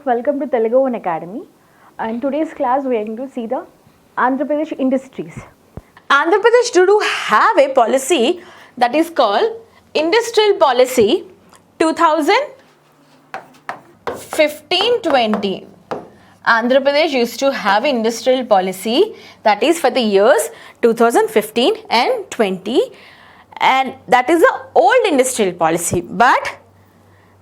welcome to Telugu One Academy. In today's class, we are going to see the Andhra Pradesh industries. Andhra Pradesh do have a policy that is called Industrial Policy 2015-20. Andhra Pradesh used to have industrial policy that is for the years 2015 and 20, and that is the old industrial policy. But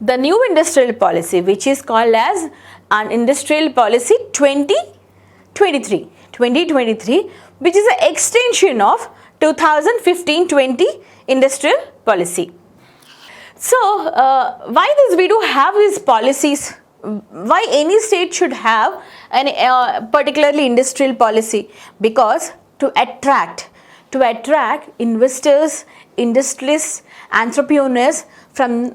the new industrial policy, which is called as an Industrial Policy 2023, which is an extension of 2015-20 industrial policy. So, why we do have these policies? Why any state should have an particularly industrial policy? Because to attract investors, industrialists, entrepreneurs from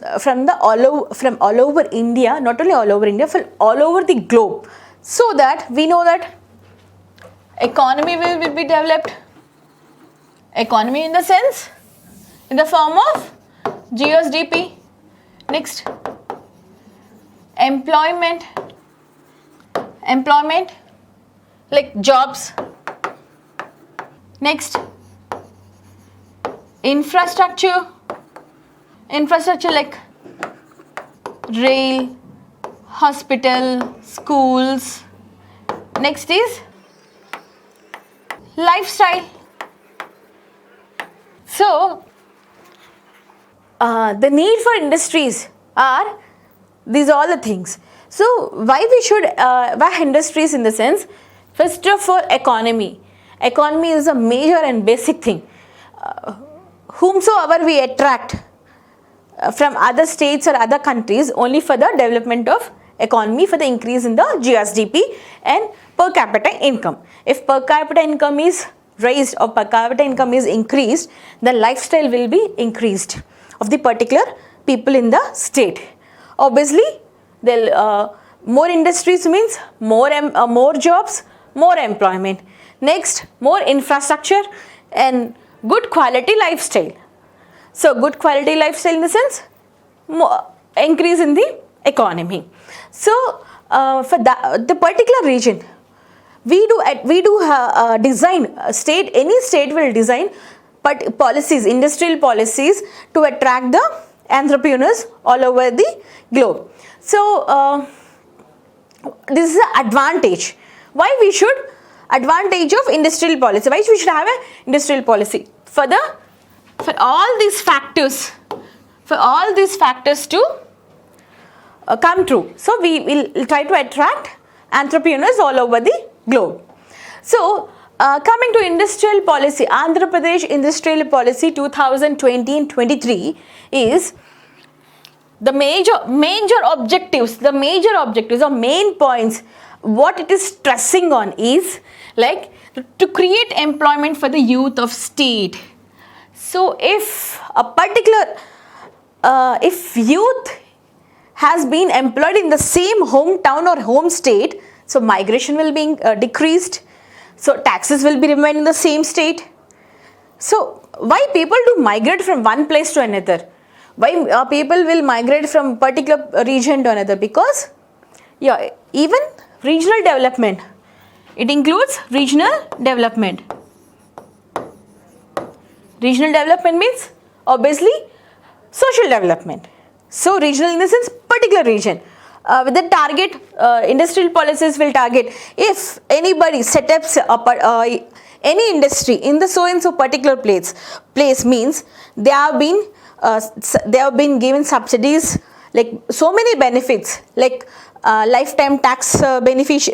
all over India, not only all over India, from all over the globe, so that we know that economy will be developed. Economy in the sense, in the form of GSDP. Next, employment like jobs. Next, infrastructure like rail, hospital, schools. Next is lifestyle. So the need for industries are these all the things. So why we should why industries? In the sense, first of all, economy is a major and basic thing. Whomsoever we attract from other states or other countries only for the development of economy, for the increase in the GSDP and per capita income. If per capita income is raised or per capita income is increased, the lifestyle will be increased of the particular people in the state. Obviously, more industries means more jobs, more employment. Next, more infrastructure and good quality lifestyle. So, good quality lifestyle in the sense, increase in the economy. So, for the particular region, we do design state. Any state will design policies, industrial policies to attract the entrepreneurs all over the globe. So, this is an advantage. Why we should advantage of industrial policy? Why we should have an industrial policy? For all these factors to come true. So we will try to attract entrepreneurs all over the globe. So coming to industrial policy, Andhra Pradesh Industrial Policy 2020-23 is the major objectives or main points. What it is stressing on is like to create employment for the youth of state. So if a particular if youth has been employed in the same hometown or home state, so migration will be decreased, so taxes will be remain in the same state. So why people do migrate from one place to another? Why people will migrate from particular region to another? Because even regional development, it includes regional development. Regional development means obviously social development. So regional in the sense particular region. With the target, industrial policies will target if anybody set up any industry in the so and so particular place means they have been given subsidies, like so many benefits, like lifetime tax benefits,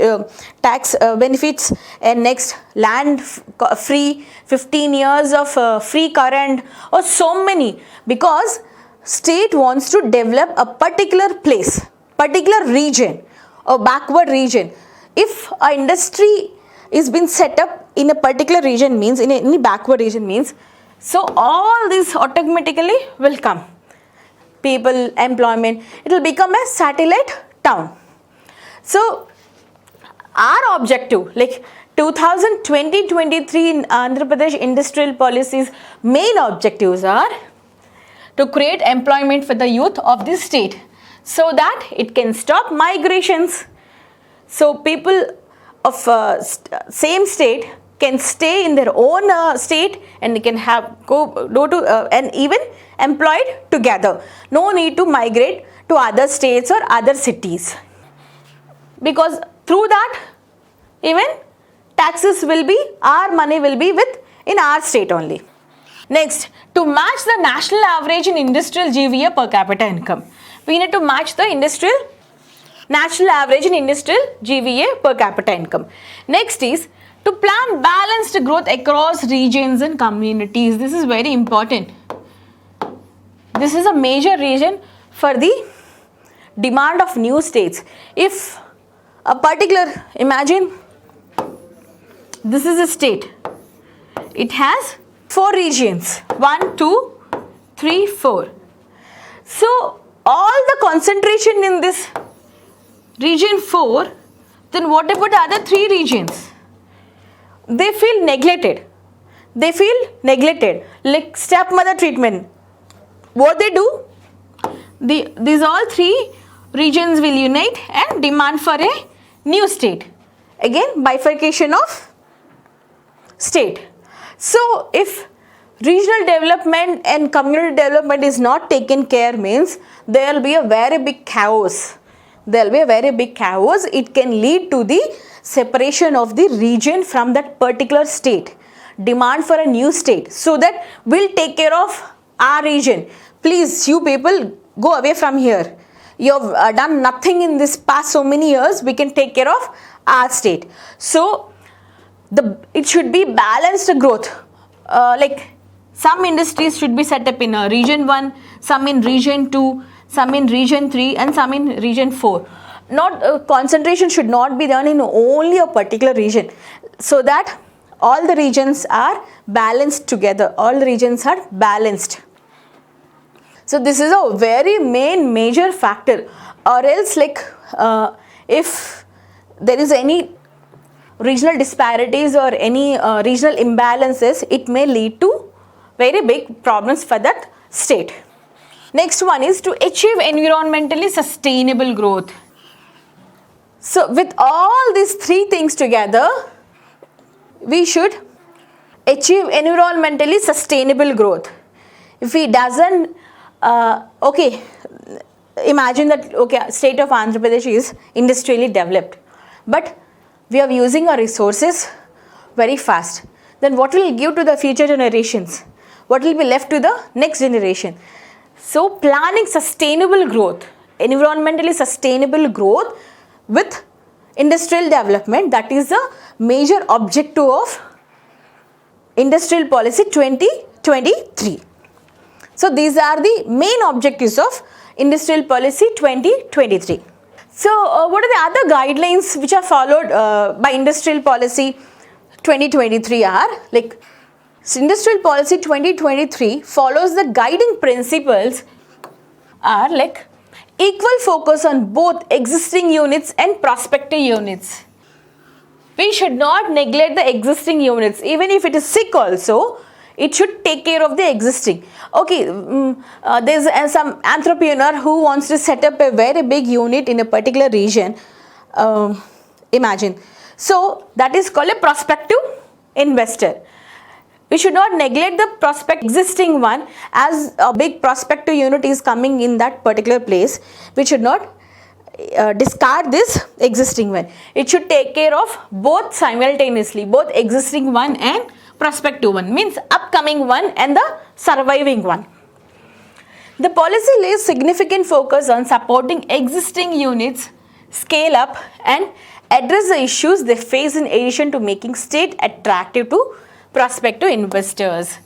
and next land free 15 years of free current, or so many, because state wants to develop a particular place, particular region or backward region. If a industry is been set up in a particular region means, in any backward region means, so all this automatically will come. People, employment, it will become a satellite town. So our objective, like 2020-23 in Andhra Pradesh industrial policies, main objectives are to create employment for the youth of this state. so that it can stop migrations. So people of same state can stay in their own state and they can go to and even employed together. No need to migrate to other states or other cities, because through that even taxes will be, our money will be in our state only. Next, to match the national average in industrial GVA per capita income. We need to match the national average in industrial GVA per capita income. Next is to plan balanced growth across regions and communities. This is very important. This is a major reason for the demand of new states. If a particular, imagine this is a state, it has 4 regions, 1, 2, 3, 4. So all the concentration in this region 4, then what about the other 3 regions? They feel neglected. Like stepmother treatment. What they do? These all 3 regions will unite and demand for a new state. Again, bifurcation of state. So if regional development and community development is not taken care, means there will be a very big chaos. It can lead to the separation of the region from that particular state. Demand for a new state, so that we'll take care of our region. Please, you people, go away from here. You have done nothing in this past so many years. We can take care of our state. So it should be balanced growth. Like some industries should be set up in region 1, some in region 2, some in region 3 and some in region 4. Not concentration should not be done in only a particular region, so that all the regions are balanced together. So this is a very major factor, or else like if there is any regional disparities or any regional imbalances, it may lead to very big problems for that state. Next one is to achieve environmentally sustainable growth. So with all these 3 things together, we should achieve environmentally sustainable growth. If it doesn't, imagine that state of Andhra Pradesh is industrially developed, but we are using our resources very fast. Then what will give to the future generations? What will be left to the next generation? So planning sustainable growth, environmentally sustainable growth with industrial development, that is the major objective of Industrial Policy 2023. So these are the main objectives of Industrial Policy 2023. So what are the other guidelines which are followed by Industrial Policy 2023 are like, Industrial Policy 2023 follows the guiding principles are like equal focus on both existing units and prospective units. We should not neglect the existing units. Even if it is sick also, it should take care of the existing. There's some entrepreneur who wants to set up a very big unit in a particular region. Imagine. So that is called a prospective investor. We should not neglect the existing one, as a big prospective unit is coming in that particular place. We should not discard this existing one. It should take care of both simultaneously, both existing one and prospective one, means upcoming one and the surviving one. The policy lays significant focus on supporting existing units scale up and address the issues they face, in addition to making state attractive to prospective investors.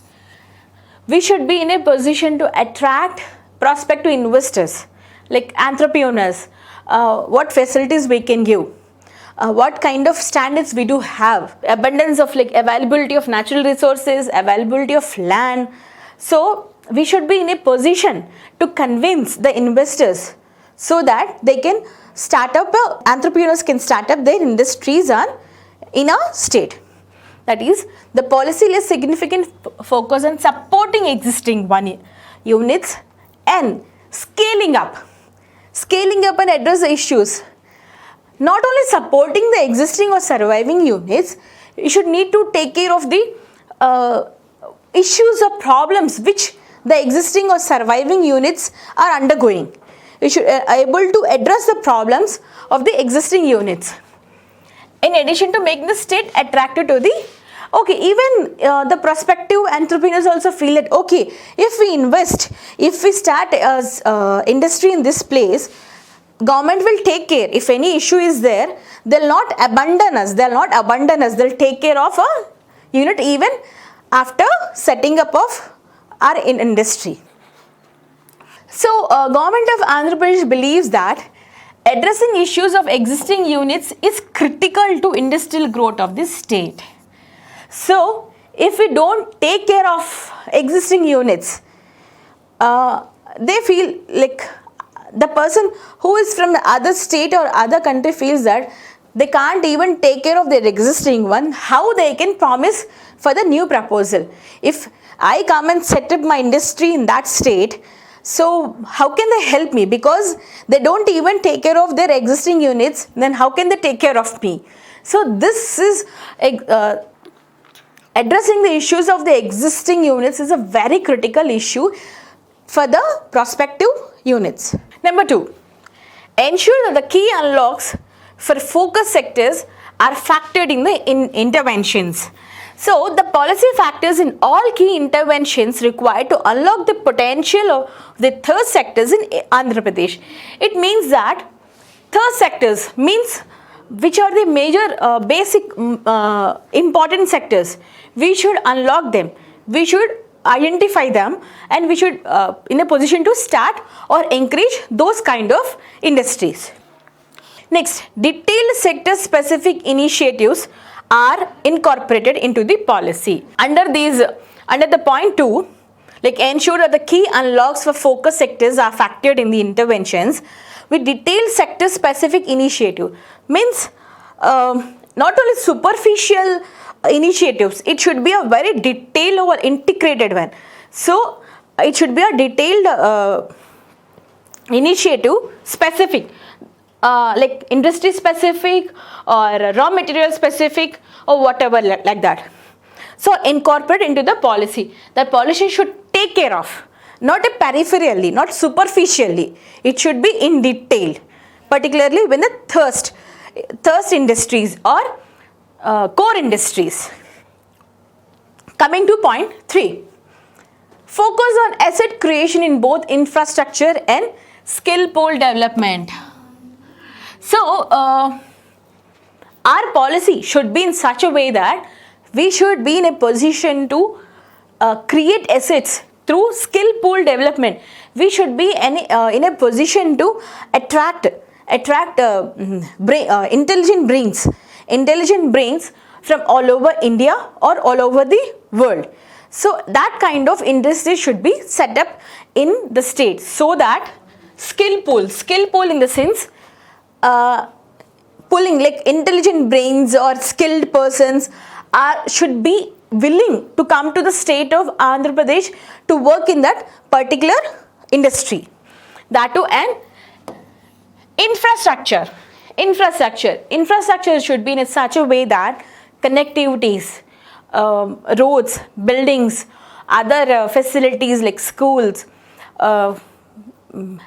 We should be in a position to attract prospective investors like entrepreneurs. What facilities we can give, what kind of standards we do have, abundance of like availability of natural resources, availability of land. So we should be in a position to convince the investors so that they can start up, entrepreneurs can start up their industries in a state. That is, the policy lays significant focus on supporting existing units and scaling up scaling up and address the issues. Not only supporting the existing or surviving units, you should need to take care of the issues or problems which the existing or surviving units are undergoing. You should able to address the problems of the existing units. In addition to making the state attractive to the, even the prospective entrepreneurs also feel that, if we invest, if we start industry in this place, government will take care. If any issue is there, they'll not abandon us. They'll take care of a unit even after setting up of our industry. So, government of Andhra Pradesh believes that addressing issues of existing units is critical to industrial growth of this state. So, if we don't take care of existing units, they feel like the person who is from the other state or other country feels that they can't even take care of their existing one. How they can promise for the new proposal? If I come and set up my industry in that state, so how can they help me? Because they don't even take care of their existing units, then how can they take care of me? So this is addressing the issues of the existing units is a very critical issue for the prospective units. Number 2, ensure that the key unlocks for focus sectors are factored in the interventions. So, the policy factors in all key interventions required to unlock the potential of the third sectors in Andhra Pradesh. It means that third sectors means which are the major basic important sectors. We should unlock them. We should identify them, and we should in a position to start or encourage those kind of industries. Next, detailed sector specific initiatives are incorporated into the policy. Under the point 2, like ensure that the key unlocks for focus sectors are factored in the interventions with detailed sector specific initiative. Means not only superficial initiatives, it should be a very detailed or integrated one. So it should be a detailed initiative specific, like industry specific or raw material specific or whatever like that. So incorporate into the policy. The policy should take care of, not peripherally, not superficially. It should be in detail, particularly when the thirst industries or core industries. Coming to point 3, focus on asset creation in both infrastructure and skill pool development. So, our policy should be in such a way that we should be in a position to create assets through skill pool development. We should be in a position to attract intelligent brains from all over India or all over the world. So that kind of industry should be set up in the state, so that skill pool in the sense pulling like intelligent brains or skilled persons should be willing to come to the state of Andhra Pradesh to work in that particular industry. That too, and infrastructure should be in such a way that connectivities, roads, buildings, other facilities like schools,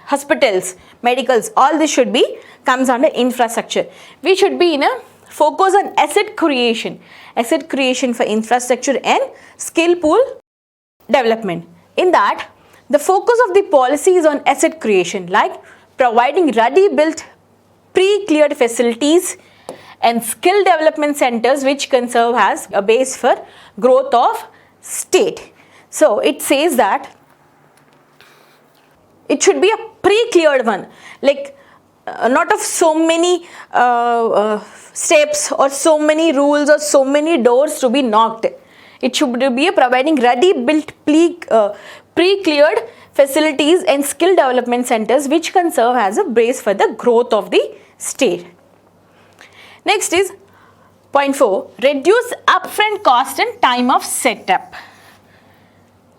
hospitals, medicals, all this should be comes under infrastructure. We should be in a focus on asset creation for infrastructure and skill pool development. In that, the focus of the policy is on asset creation, like providing ready built pre-cleared facilities and skill development centers which can serve as a base for growth of state. So it says that it should be a pre-cleared one, like not of so many steps or so many rules or so many doors to be knocked. It should be providing ready built pre-cleared facilities and skill development centers which can serve as a base for the growth of the state. Next is point 4, reduce upfront cost and time of setup.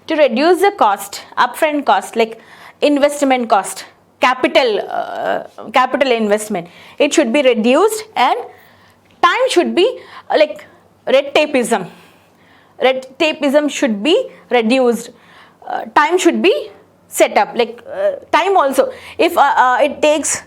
To reduce the cost, upfront cost like investment cost, capital investment. It should be reduced, and time should be like red tapeism. Red tapeism should be reduced. Time should be set up, like time also. If it takes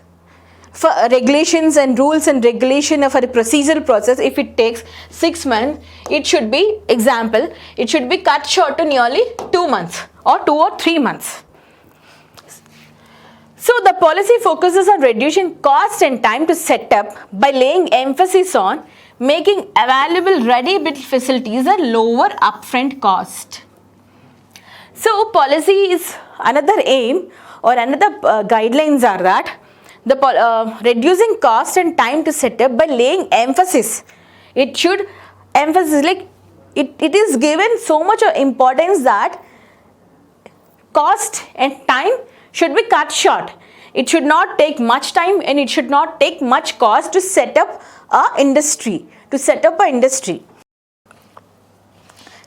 for regulations and rules and regulation for a procedural process, if it takes 6 months, it should be, example, it should be cut short to nearly 2 months or 2 or 3 months. So the policy focuses on reducing cost and time to set up by laying emphasis on making available ready-built facilities at lower upfront cost. So policy is another aim or another guidelines are that the reducing cost and time to set up by laying emphasis. It should emphasis, like it is given so much importance that cost and time should be cut short. It should not take much time and it should not take much cost to set up a industry.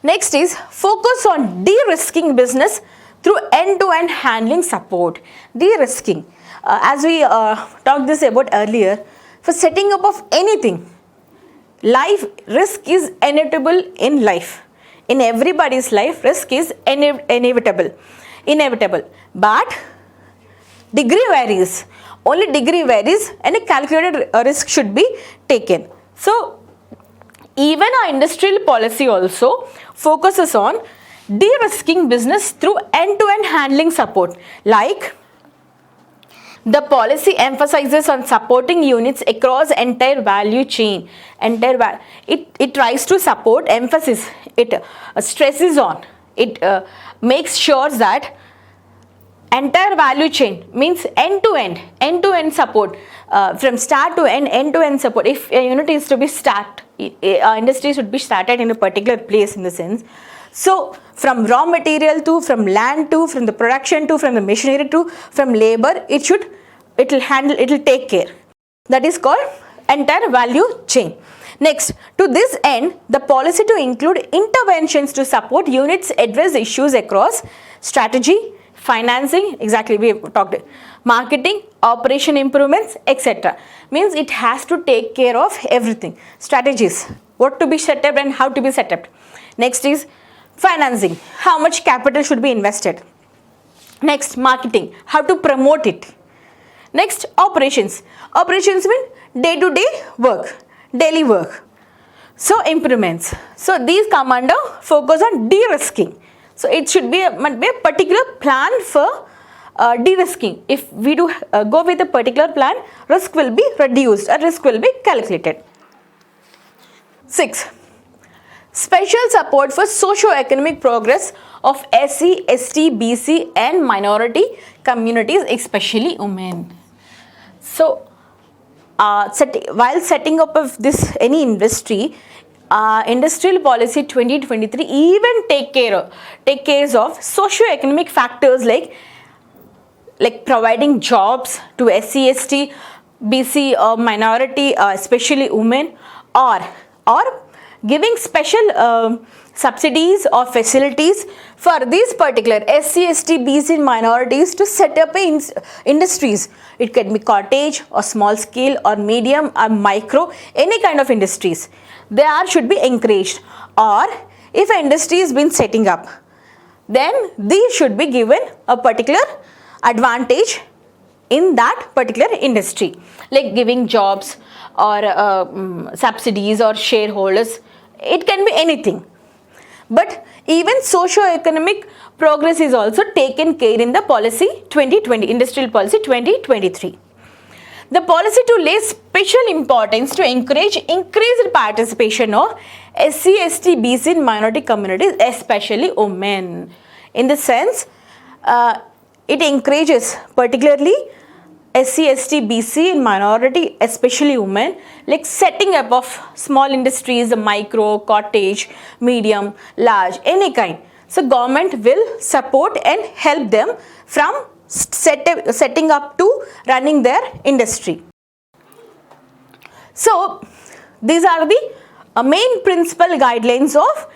Next is focus on de-risking business through end-to-end handling support. De-risking. As we talked this about earlier, for setting up of anything, life risk is inevitable in life. In everybody's life, risk is inevitable. But degree varies. Only degree varies, and a calculated risk should be taken. So even our industrial policy also focuses on de-risking business through end-to-end handling support. Like the policy emphasizes on supporting units across entire value chain. It tries to support, emphasis, it stresses on, it makes sure that entire value chain means end-to-end support, from start to end-to-end support. If a unit is to be industry should be started in a particular place, in the sense, so from raw material to, from land to, from the production to, from the machinery to, from labor, it will take care. That is called entire value chain. Next, to this end, the policy to include interventions to support units address issues across strategy, financing, exactly we talked, marketing, operation improvements, etc. Means it has to take care of everything. Strategies, what to be set up and how to be set up. Next is financing, how much capital should be invested. Next, marketing, how to promote it. Next, operations. Operations mean day-to-day work, daily work. So improvements. So these come under focus on de-risking. So it should be a particular plan for de-risking. If we do go with a particular plan, risk will be reduced, or risk will be calculated. 6. Special support for socio-economic progress of SC, ST, BC and minority communities, especially women. So while setting up of this any industry, industrial policy 2023 even take care of socio-economic factors like providing jobs to SC, ST, BC or minority, especially women, or giving special subsidies or facilities for these particular SC, ST, BC minorities to set up industries. It can be cottage or small scale or medium or micro, any kind of industries. They should be encouraged. Or if an industry has been setting up, then these should be given a particular advantage in that particular industry, like giving jobs or subsidies or shareholders. It can be anything. But even socio-economic progress is also taken care in the policy 2020, industrial policy 2023. The policy to lay special importance to encourage increased participation of SC, ST, BC and minority communities, especially women. In the sense, it encourages particularly SC, ST, BC and minority, especially women, like setting up of small industries, micro, cottage, medium, large, any kind. So government will support and help them from setting up to running their industry. So these are the main principal guidelines of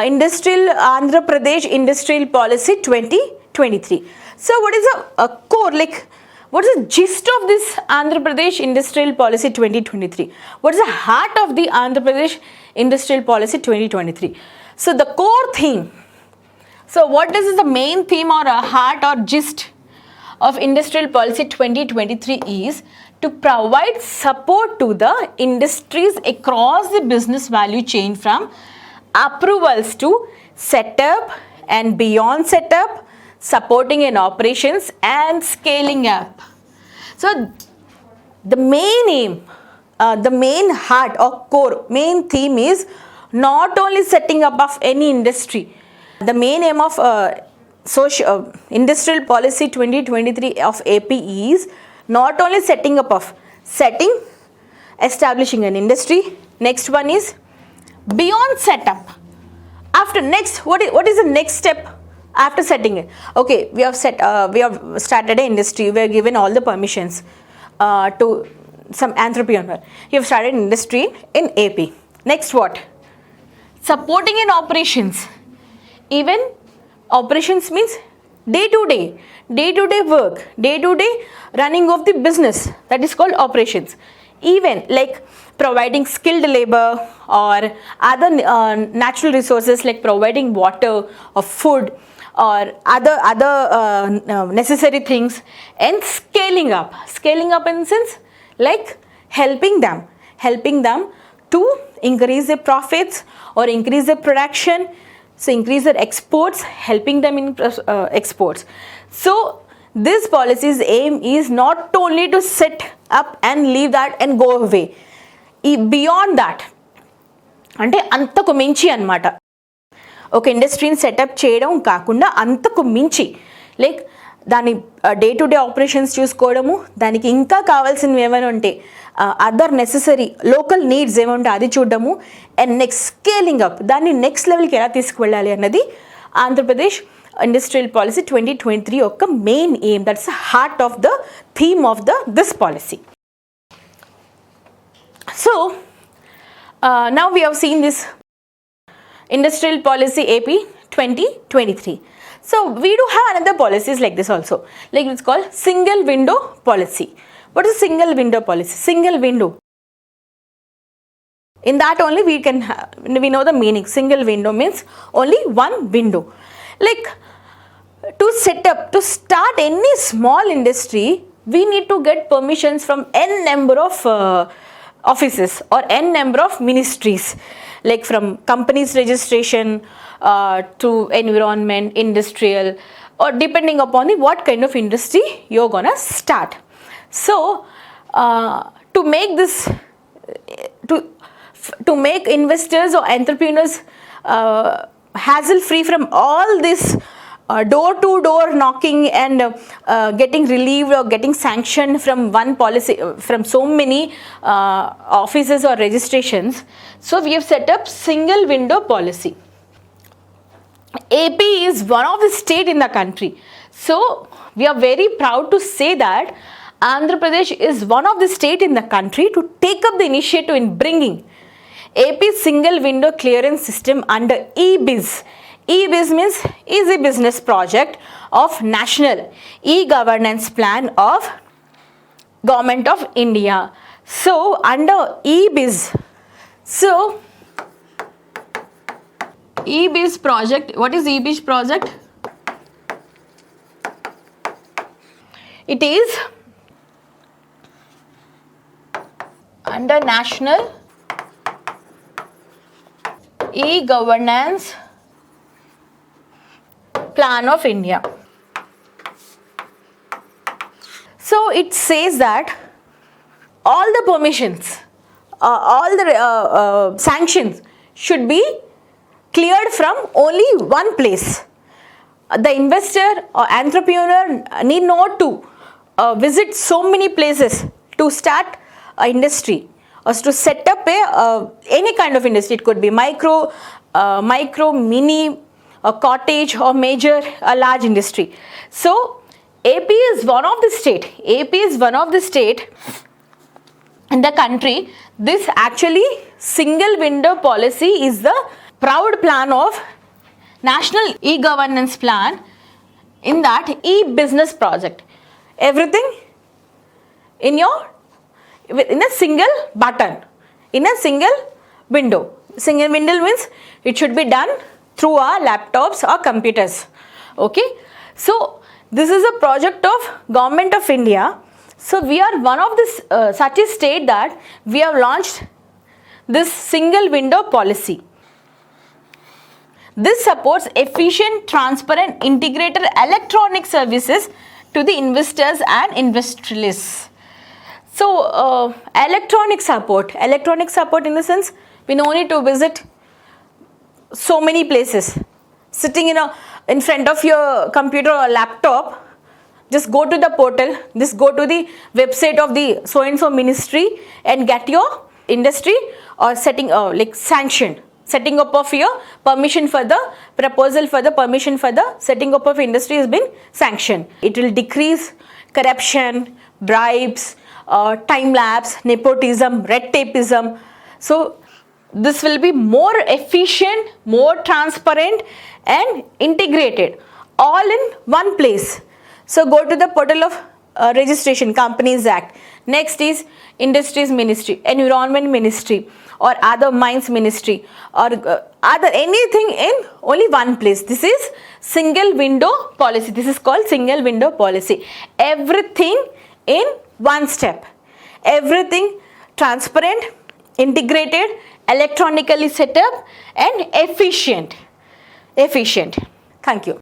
industrial Andhra Pradesh Industrial Policy 2023. So what is a core, like what is the gist of this Andhra Pradesh Industrial Policy 2023? What is the heart of the Andhra Pradesh Industrial Policy 2023? So the core theme. So what is the main theme or a heart or gist of Industrial Policy 2023 is to provide support to the industries across the business value chain from approvals to setup and beyond setup, supporting in operations and scaling up. So the main aim, the main heart or core, main theme is not only setting up of any industry. The main aim of Industrial Policy 2023 of AP is not only establishing an industry. Next one is beyond setup. After next, what is the next step after setting it? Okay, we have started an industry. We are given all the permissions to some entrepreneur. You have started an industry in AP. Next what? Supporting in operations. Even operations means day-to-day work, day-to-day running of the business. That is called operations. Even like providing skilled labor or other natural resources like providing water or food or other necessary things, and scaling up in the sense like helping them to increase their profits or increase their production. So increase their exports, helping them in exports. So this policy's aim is not only to set up and leave that and go away. Beyond that, అంటే అంతకు మించి అన్నమాట. ఒక ఇండస్ట్రీని setup చేయడం కాకుండా అంతకు మించి లైక్ దాని డే-టు-డే ఆపరేషన్స్ చూసుకోవడము, దానికి ఇంకా కావాల్సినవి ఏమైనా ఉంటే అదర్ నెసెసరీ లోకల్ నీడ్స్ ఏమంటే అది చూడడము, అండ్ నెక్స్ట్ స్కేలింగ్ అప్, దాన్ని నెక్స్ట్ లెవెల్కి ఎలా తీసుకువెళ్ళాలి అన్నది ఆంధ్రప్రదేశ్ ఇండస్ట్రియల్ పాలసీ 2023 యొక్క main aim. That's heart of the theme of this policy. So now we have seen this Industrial Policy AP 2023. So we do have another policies like this also. Like it's called single window policy. What is single window policy? Single window. In that only we know the meaning. Single window means only one window. Like to start any small industry, we need to get permissions from n number of offices or n number of ministries, like from companies registration to environment, industrial, or depending upon what kind of industry you're gonna start. So to make this to make investors or entrepreneurs hassle free from all this door-to-door knocking and getting relieved or getting sanctioned from one policy, from so many offices or registrations. So we have set up single window policy. AP is one of the state in the country. So we are very proud to say that Andhra Pradesh is one of the state in the country to take up the initiative in bringing AP single window clearance system under EBIZ. EBIZ means Easy Business Project of National E-Governance Plan of Government of India. So under EBIZ, so EBIZ project, what is EBIZ project? It is under National E-Governance Plan of India. So it says that all the permissions, all the sanctions should be cleared from only one place. The investor or entrepreneur need not to visit so many places to start an industry or to set up any kind of industry. It could be micro, mini, a cottage or major, a large industry. So AP is one of the state in the country. This actually single window policy is the proud plan of National E-Governance Plan. In that E-Business Project, everything in a single button, in a single window. Single window means it should be done through our laptops or computers. Okay, so this is a project of Government of India. So we are one of this such a state that we have launched this single window policy. This supports efficient, transparent, integrated electronic services to the investors and industrialists. So, electronic support in the sense we no need to visit so many places. Sitting in front of your computer or laptop, just go to the portal, just go to the website of the so and so ministry and get your industry or setting setting up of your permission for the proposal for the permission for the setting up of industry has been sanctioned. It will decrease corruption, bribes, time lapse, nepotism, red tapeism. So this will be more efficient, more transparent and integrated all in one place. So go to the portal of Registration Companies Act. Next is Industries Ministry, Environment Ministry or other Mines Ministry or other anything in only one place. This is single window policy. This is called single window policy. Everything in one step. Everything transparent, integrated, electronically set up and efficient. Thank you.